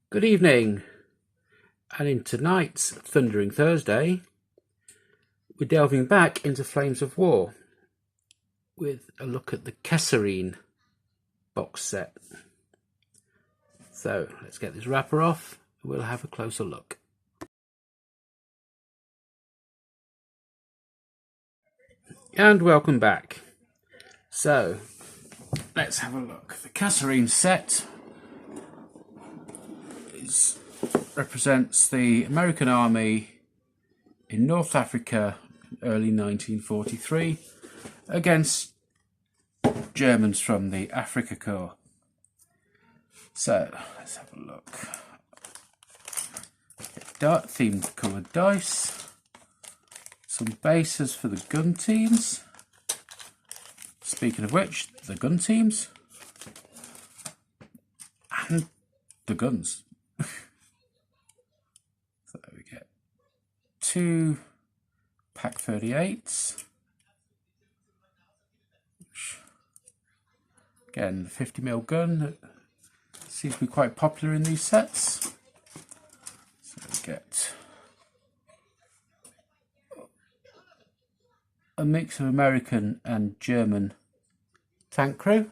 Good evening, and in tonight's Thundering Thursday, we're delving back into Flames of War with a look at the KASSERINE box set. So let's get this wrapper off and we'll have a closer look. And welcome back. So let's have a look. The KASSERINE set represents the American Army in North Africa in early 1943 against Germans from the Afrika Korps. So let's have a look. Dark themed coloured dice, some bases for the gun teams. Speaking of which, the gun teams and the guns. So we get 2 Pak 38s. Again, the 50mm gun seems to be quite popular in these sets. So we get a mix of American and German tank crew.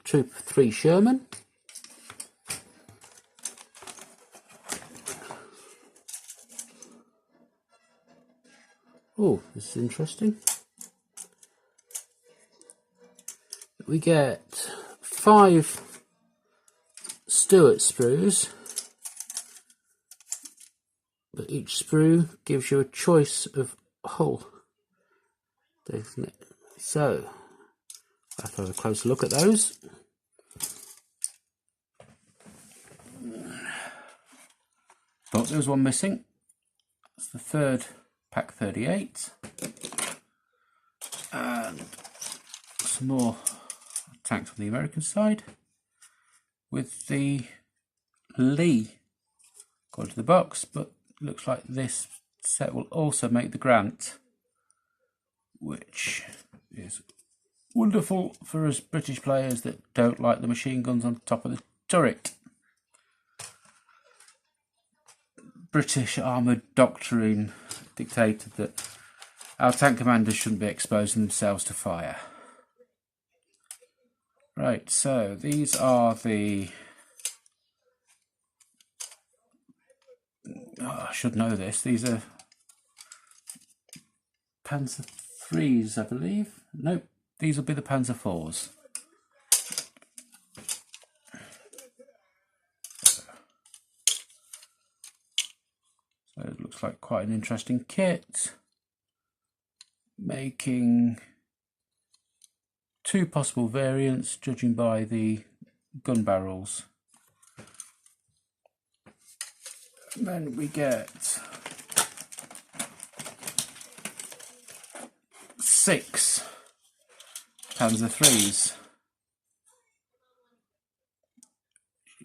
Troop 3 Sherman. Oh, this is interesting. We get 5 Stuart sprues, but each sprue gives you a choice of hull, doesn't it? So I'll have a closer look at those. Thought there was one missing. That's the 3rd Pak 38, and some more tanks on the American side with the Lee according to the box, but looks like this set will also make the Grant, which is wonderful for us British players that don't like the machine guns on top of the turret. British armoured doctrine dictated that our tank commanders shouldn't be exposing themselves to fire. Right, so these are the... Oh, I should know this. These are Panzer IIIs, I believe. Nope, these will be the Panzer IVs. So it looks like quite an interesting kit, making 2 possible variants judging by the gun barrels. And then we get 6 Panzer IIIs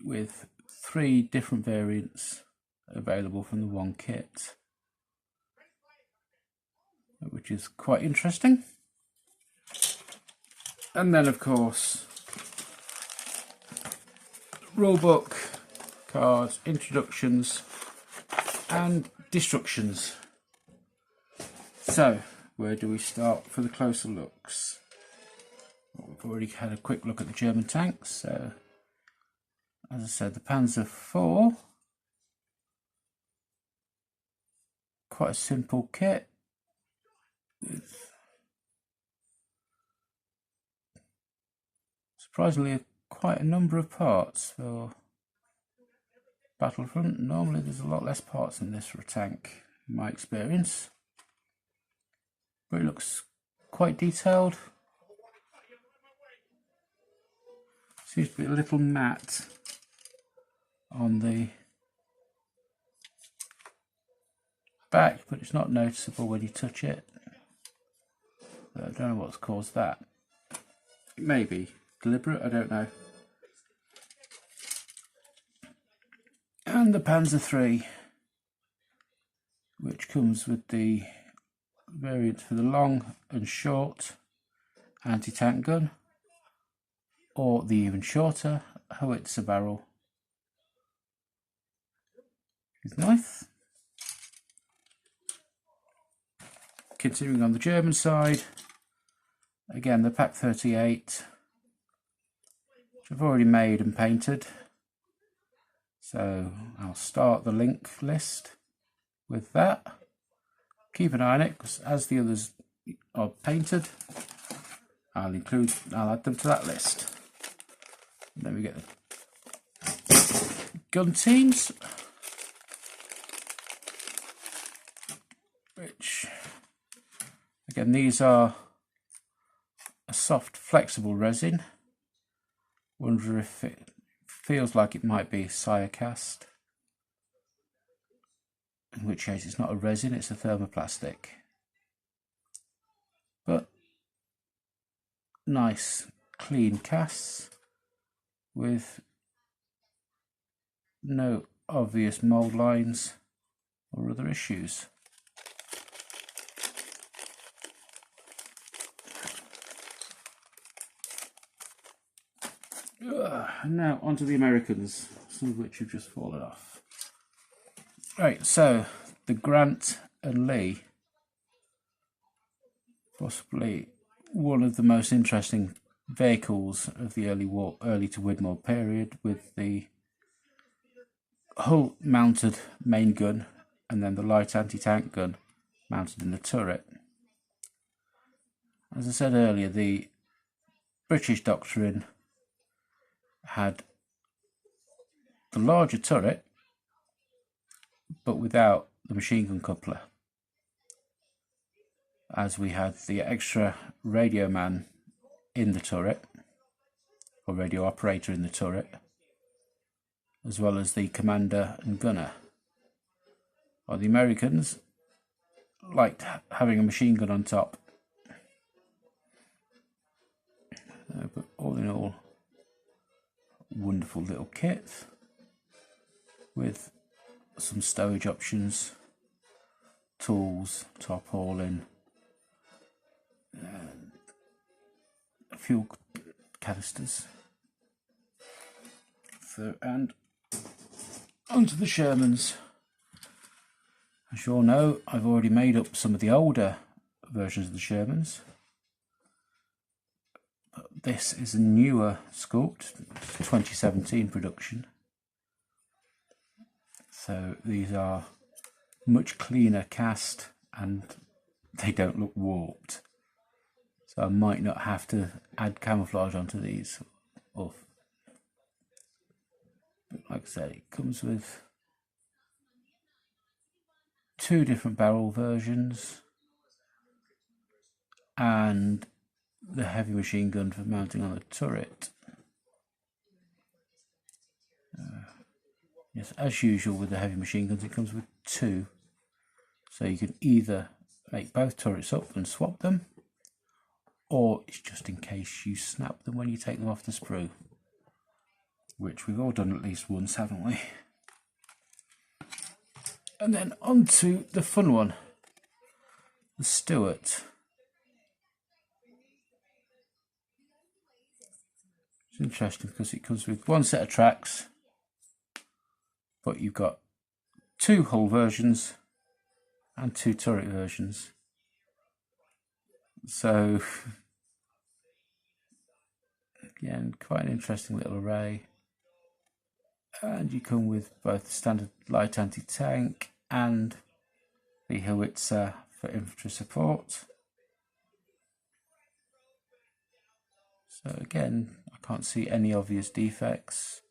with 3 different variants available from the one kit, which is quite interesting. And then of course rulebook, cards, introductions and destructions. So where do we start for the closer looks? Well, we've already had a quick look at the German tanks. So as I said, the Panzer IV, quite a simple kit with surprisingly quite a number of parts for Battlefront. Normally there's a lot less parts than this for a tank in my experience, but it looks quite detailed. Seems to be a little matte on the back, but it's not noticeable when you touch it. I don't know what's caused that. It may be deliberate, I don't know. And the Panzer III which comes with the variant for the long and short anti-tank gun, or the even shorter howitzer barrel with knife. Continuing on the German side, again the Pak 38, which I've already made and painted. So I'll start the link list with that. Keep an eye on it, because as the others are painted, I'll add them to that list. And then we get the gun teams, which again, these are a soft flexible resin. Wonder if it feels like it might be Sire cast, in which case it's not a resin, it's a thermoplastic. But nice clean casts with no obvious mould lines or other issues. And now onto the Americans, some of which have just fallen off. Right, so the Grant and Lee, possibly one of the most interesting vehicles of the early to Widmore period, with the hull mounted main gun and then the light anti-tank gun mounted in the turret. As I said earlier, the British doctrine had the larger turret but without the machine gun coupler, as we had the extra radio man in the turret, or radio operator in the turret, as well as the commander and gunner. While the Americans liked having a machine gun on top. But all in all, wonderful little kit with some stowage options, tools, tarpaulin, fuel canisters. So, and onto the Shermans. As you all know, I've already made up some of the older versions of the Shermans. But this is a newer sculpt, 2017 production. So these are much cleaner cast and they don't look warped. So I might not have to add camouflage onto these. But like I say, it comes with two different barrel versions and the heavy machine gun for mounting on the turret. Yes, as usual with the heavy machine guns, it comes with two, so you can either make both turrets up and swap them, or it's just in case you snap them when you take them off the sprue, which we've all done at least once, haven't we? And then on to the fun one, the Stuart. It's interesting because it comes with one set of tracks, but you've got two hull versions and two turret versions. So again, quite an interesting little array. And you come with both the standard light anti-tank and the howitzer for infantry support. So again, I can't see any obvious defects.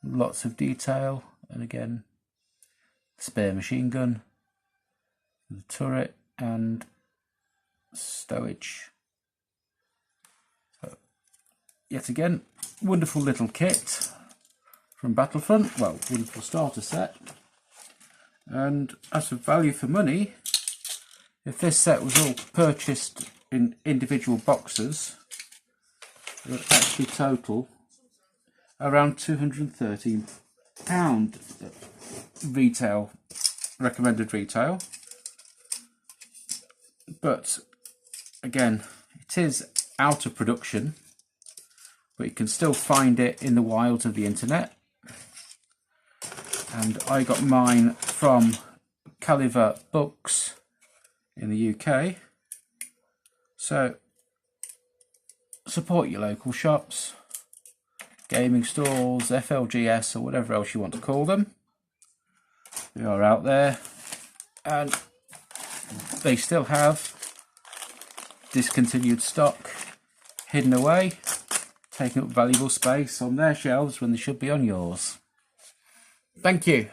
Lots of detail, and again, spare machine gun, the turret and stowage. So, yet again, wonderful little kit from Battlefront. Well, wonderful starter set. And as for value for money, if this set was all purchased in individual boxes, it would actually total around £213 retail recommended retail, but again, it is out of production, but you can still find it in the wilds of the internet. And I got mine from Caliver Books in the UK. So support your local shops, gaming stalls, FLGS, or whatever else you want to call them. They are out there, and they still have discontinued stock hidden away, taking up valuable space on their shelves when they should be on yours. Thank you.